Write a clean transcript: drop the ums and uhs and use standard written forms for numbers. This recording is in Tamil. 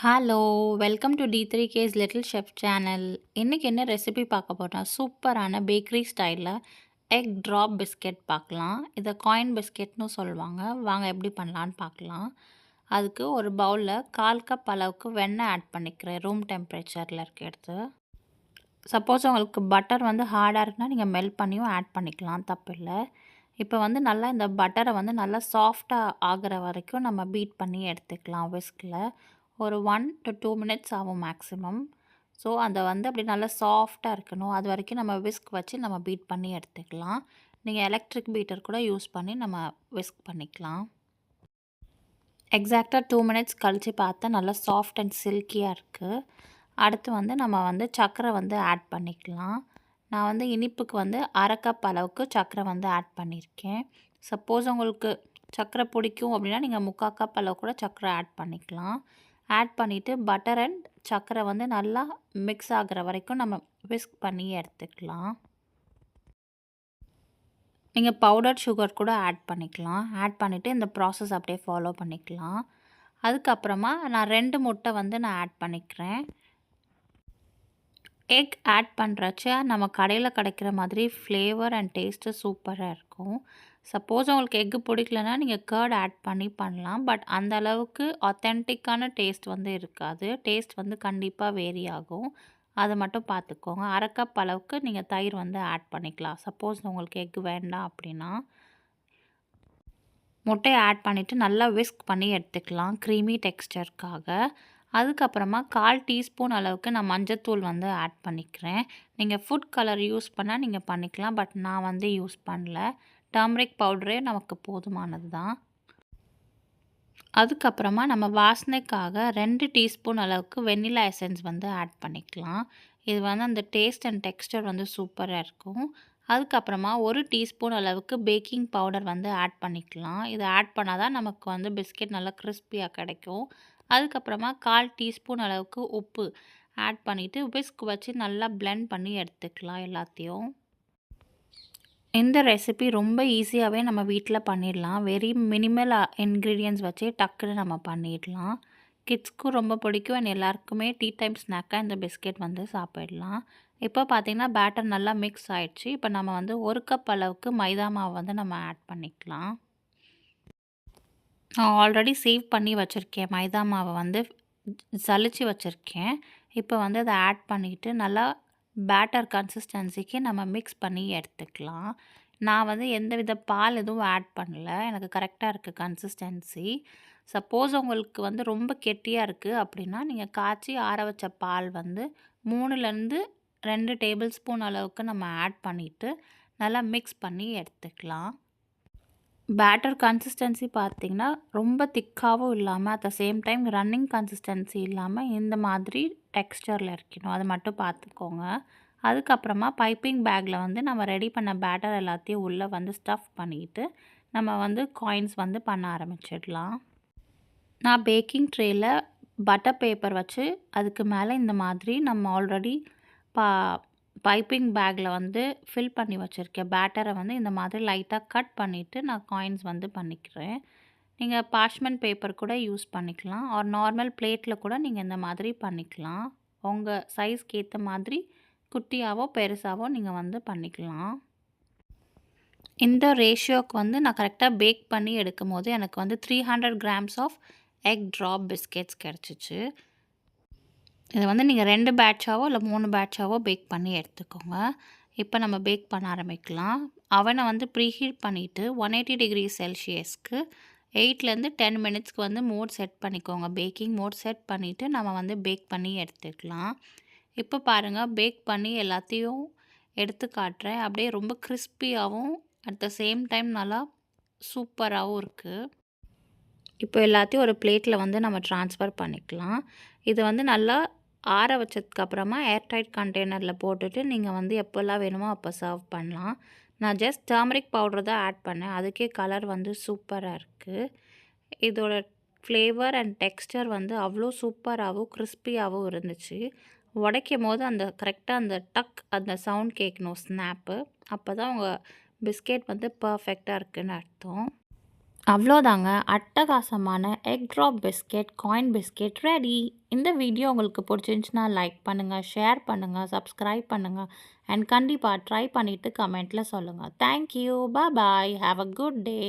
Hello! Welcome to D3K's little chef channel. இன்னைக்கு என்ன ரெசிபி பார்க்க போறோம்னா, சூப்பரான பேக்கரி ஸ்டைல்ல எக் ட்ராப் பிஸ்கெட் பார்க்கலாம். இத காயின் பிஸ்கெட்ன்னு சொல்லுவாங்க. வாங்க எப்படி பண்ணலான்னு பார்க்கலாம். அதுக்கு ஒரு பவுல்ல 1/4 கப் அளவுக்கு வெண்ணெய் ஆட் பண்ணிக்கிறேன். ரூம் டெம்பரேச்சர்ல இருக்க எடுத்து. சப்போஸ் உங்களுக்கு பட்டர் வந்து ஹார்டா இருக்குன்னா, நீங்க மெல்ட் பண்ணியும் ஆட் பண்ணிக்கலாம். தப்பில்ல. இப்போ வந்து நல்லா இந்த பட்டரை வந்து நல்லா சாஃப்ட்டா ஆகுற வரைக்கும் நம்ம பீட் பண்ணி எடுத்துக்கலாம் விஸ்க்ல. ஒரு 1 to 2 மினிட்ஸ் ஆகும் மேக்ஸிமம். ஸோ அதை வந்து அப்படி நல்லா சாஃப்டாக இருக்கணும். அது வரைக்கும் நம்ம விஸ்க் வச்சு நம்ம பீட் பண்ணி எடுத்துக்கலாம். நீங்கள் எலக்ட்ரிக் பீட்டர் கூட யூஸ் பண்ணி நம்ம விஸ்க் பண்ணிக்கலாம். எக்ஸாக்டாக 2 மினிட்ஸ் கழித்து பார்த்தா நல்லா சாஃப்ட் அண்ட் சில்கியாக இருக்குது. அடுத்து வந்து நம்ம வந்து சர்க்கரை வந்து ஆட் பண்ணிக்கலாம். நான் வந்து இனிப்புக்கு வந்து 1/2 கப் அளவுக்கு சர்க்கரை வந்து ஆட் பண்ணியிருக்கேன். சப்போஸ் உங்களுக்கு சர்க்கரை பிடிக்கும் அப்படின்னா நீங்கள் 3/4 கப் அளவு கூட சர்க்கரை ஆட் பண்ணிக்கலாம். ஆட் பண்ணிவிட்டு பட்டர் அண்ட் சர்க்கரை வந்து நல்லா மிக்ஸ் ஆகிற வரைக்கும் நம்ம விஸ்க் பண்ணி எடுத்துக்கலாம். நீங்கள் பவுடர் சுகர் கூட ஆட் பண்ணிக்கலாம். ஆட் பண்ணிவிட்டு இந்த ப்ராசஸ் அப்படியே ஃபாலோ பண்ணிக்கலாம். அதுக்கப்புறமா நான் 2 முட்டை வந்து நான் ஆட் பண்ணிக்கிறேன். எக் ஆட் பண்ணுறச்ச நம்ம கடையில் கிடைக்கிற மாதிரி ஃப்ளேவர் அண்ட் டேஸ்ட்டு சூப்பராக இருக்கும். சப்போஸ் உங்களுக்கு எக்கு பிடிக்கலனா நீங்கள் கர்ட் ஆட் பண்ணி பண்ணலாம். பட் அந்த அளவுக்கு ஆத்தென்டிக்கான டேஸ்ட் வந்து இருக்காது. டேஸ்ட் வந்து கண்டிப்பாக வேரி ஆகும். அதை மட்டும் பார்த்துக்கோங்க. 1/2 கப் அளவுக்கு நீங்கள் தயிர் வந்து ஆட் பண்ணிக்கலாம். சப்போஸ் உங்களுக்கு எக் வேண்டாம் அப்படின்னா. முட்டையை ஆட் பண்ணிவிட்டு நல்லா விஸ்க் பண்ணி எடுத்துக்கலாம் க்ரீமி டெக்ஸ்டருக்காக. அதுக்கப்புறமா 1/4 டீஸ்பூன் அளவுக்கு நான் மஞ்சத்தூள் வந்து ஆட் பண்ணிக்கிறேன். நீங்கள் ஃபுட் கலர் யூஸ் பண்ணால் நீங்கள் பண்ணிக்கலாம். பட் நான் வந்து யூஸ் பண்ணல. டர்மரிக் பவுடரே நமக்கு போதுமானது தான். அதுக்கப்புறமா நம்ம வாசனைக்காக 2 டீஸ்பூன் அளவுக்கு வெண்ணிலா எசன்ஸ் வந்து ஆட் பண்ணிக்கலாம். இது வந்து அந்த டேஸ்ட் அண்ட் டெக்ஸ்டர் வந்து சூப்பராக இருக்கும். அதுக்கப்புறமா 1 டீஸ்பூன் அளவுக்கு பேக்கிங் பவுடர் வந்து ஆட் பண்ணிக்கலாம். இதை ஆட் பண்ணால் தான் நமக்கு வந்து பிஸ்கெட் நல்லா கிறிஸ்பியாக கிடைக்கும். அதுக்கப்புறமா 1/4 டீஸ்பூன் அளவுக்கு உப்பு ஆட் பண்ணிவிட்டு விஸ்க் வச்சு நல்லா பிளெண்ட் பண்ணி எடுத்துக்கலாம் எல்லாத்தையும். இந்த ரெசிபி ரொம்ப ஈஸியாகவே நம்ம வீட்டில் பண்ணிடலாம். வெரி மினிமல் இன்க்ரீடியன்ட்ஸ் வச்சே டக்குன்னு நம்ம பண்ணிடலாம். கிட்ஸ்க்கும் ரொம்ப பிடிக்கும் அண்ட் எல்லாருக்குமே டீ டைம் ஸ்நாக்காக இந்த பிஸ்கெட் வந்து சாப்பிடலாம். இப்போ பார்த்திங்கன்னா பேட்டர் நல்லா மிக்ஸ் ஆகிடுச்சு. இப்போ நம்ம வந்து 1 கப் அளவுக்கு மைதா மாவு வந்து நம்ம ஆட் பண்ணிக்கலாம். நான் ஆல்ரெடி சேவ் பண்ணி வச்சுருக்கேன். மைதா மாவை வந்து சலிச்சு வச்சுருக்கேன். இப்போ வந்து அதை ஆட் பண்ணிவிட்டு நல்லா பேட்டர் கன்சிஸ்டன்சிக்கு நம்ம மிக்ஸ் பண்ணி எடுத்துக்கலாம். நான் வந்து எந்தவித பால் எதுவும் ஆட் பண்ணல. எனக்கு கரெக்டாக இருக்குது கன்சிஸ்டன்சி. சப்போஸ் உங்களுக்கு வந்து ரொம்ப கெட்டியாக இருக்குது அப்படின்னா நீங்கள் காய்ச்சி ஆற வச்ச பால் வந்து 3லேருந்து 2 டேபிள் ஸ்பூன் அளவுக்கு நம்ம ஆட் பண்ணிவிட்டு நல்லா மிக்ஸ் பண்ணி எடுத்துக்கலாம். பேட்டர் கன்சிஸ்டன்சி பார்த்திங்கன்னா ரொம்ப திக்காகவும் இல்லாமல் at the same time running consistency இல்லாமல் இந்த மாதிரி டெக்ஸ்டரில் இருக்கணும். அதை மட்டும் பார்த்துக்கோங்க. அதுக்கப்புறமா பைப்பிங் பேக்கில் வந்து நம்ம ரெடி பண்ண பேட்டர் எல்லாத்தையும் உள்ளே வந்து ஸ்டஃப் பண்ணிவிட்டு நம்ம வந்து காயின்ஸ் வந்து பண்ண ஆரம்பிச்சிடலாம். நான் பேக்கிங் ட்ரேயில் பட்டர் பேப்பர் வச்சு அதுக்கு மேலே இந்த மாதிரி நம்ம ஆல்ரெடி பைப்பிங் பேக்கில் வந்து ஃபில் பண்ணி வச்சுருக்கேன் பேட்டரை வந்து இந்த மாதிரி லைட்டாக கட் பண்ணிவிட்டு நான் காயின்ஸ் வந்து பண்ணிக்கிறேன். நீங்கள் பார்ச்மெண்ட் பேப்பர் கூட யூஸ் பண்ணிக்கலாம். ஒரு நார்மல் பிளேட்டில் கூட நீங்கள் இந்த மாதிரி பண்ணிக்கலாம். உங்கள் சைஸ்க்கு ஏற்ற மாதிரி குட்டியாவோ பெருசாவோ நீங்கள் வந்து பண்ணிக்கலாம். இந்த ரேஷியோக்கு வந்து நான் கரெக்டாக பேக் பண்ணி எடுக்கும் போது எனக்கு வந்து 300 grams of egg drop biscuits கிடச்சிச்சு. இதை வந்து நீங்கள் 2 பேட்சாவோ இல்லை 3 பேட்சாவோ பேக் பண்ணி எடுத்துக்கோங்க. இப்போ நம்ம பேக் பண்ண ஆரம்பிக்கலாம். அவனை வந்து ப்ரீஹீட் பண்ணிவிட்டு 180 டிகிரி செல்சியஸ்க்கு 8லேருந்து 10 மினிட்ஸ்க்கு வந்து மோட் செட் பண்ணிக்கோங்க. பேக்கிங் மோட் செட் பண்ணிவிட்டு நம்ம வந்து பேக் பண்ணி எடுத்துக்கலாம். இப்போ பாருங்கள் பேக் பண்ணி எல்லாத்தையும் எடுத்து காட்டுறேன். அப்படியே ரொம்ப கிறிஸ்பியாகவும் அட் த சேம் டைம் நல்லா சூப்பராகவும் இருக்குது. இப்போ எல்லாத்தையும் ஒரு பிளேட்டில் வந்து நம்ம ட்ரான்ஸ்ஃபர் பண்ணிக்கலாம். இது வந்து நல்லா ஆற வச்சதுக்கப்புறமா ஏர்டைட் கண்டெய்னரில் போட்டுட்டு நீங்கள் வந்து எப்போல்லாம் வேணுமோ அப்போ சர்வ் பண்ணலாம். நான் ஜஸ்ட் டர்மரிக் பவுடர் தான் ஆட் பண்ணேன். அதுக்கே கலர் வந்து சூப்பராக இருக்குது. இதோட ஃப்ளேவர் அண்ட் டெக்ஸ்டர் வந்து அவ்வளோ சூப்பராகவும் கிறிஸ்பியாகவும் இருந்துச்சு. உடைக்கும் போது அந்த கரெக்டாக அந்த டக் அந்த சவுண்ட் கேட்கணும் ஸ்னாப்பு. அப்போ தான் உங்கள் பிஸ்கெட் வந்து பர்ஃபெக்டாக இருக்குதுன்னு அர்த்தம். அவ்வளோதாங்க. அட்டகாசமான egg drop biscuit, coin biscuit ready. இந்த வீடியோ உங்களுக்கு பிடிச்சிருந்துச்சுன்னா லைக் பண்ணுங்க, ஷேர் பண்ணுங்க, சப்ஸ்கிரைப் பண்ணுங்க. அண்ட் கண்டிப்பா ட்ரை பண்ணிட்டு கமெண்ட்ல சொல்லுங்க. Thank you. Bye. Have a good day.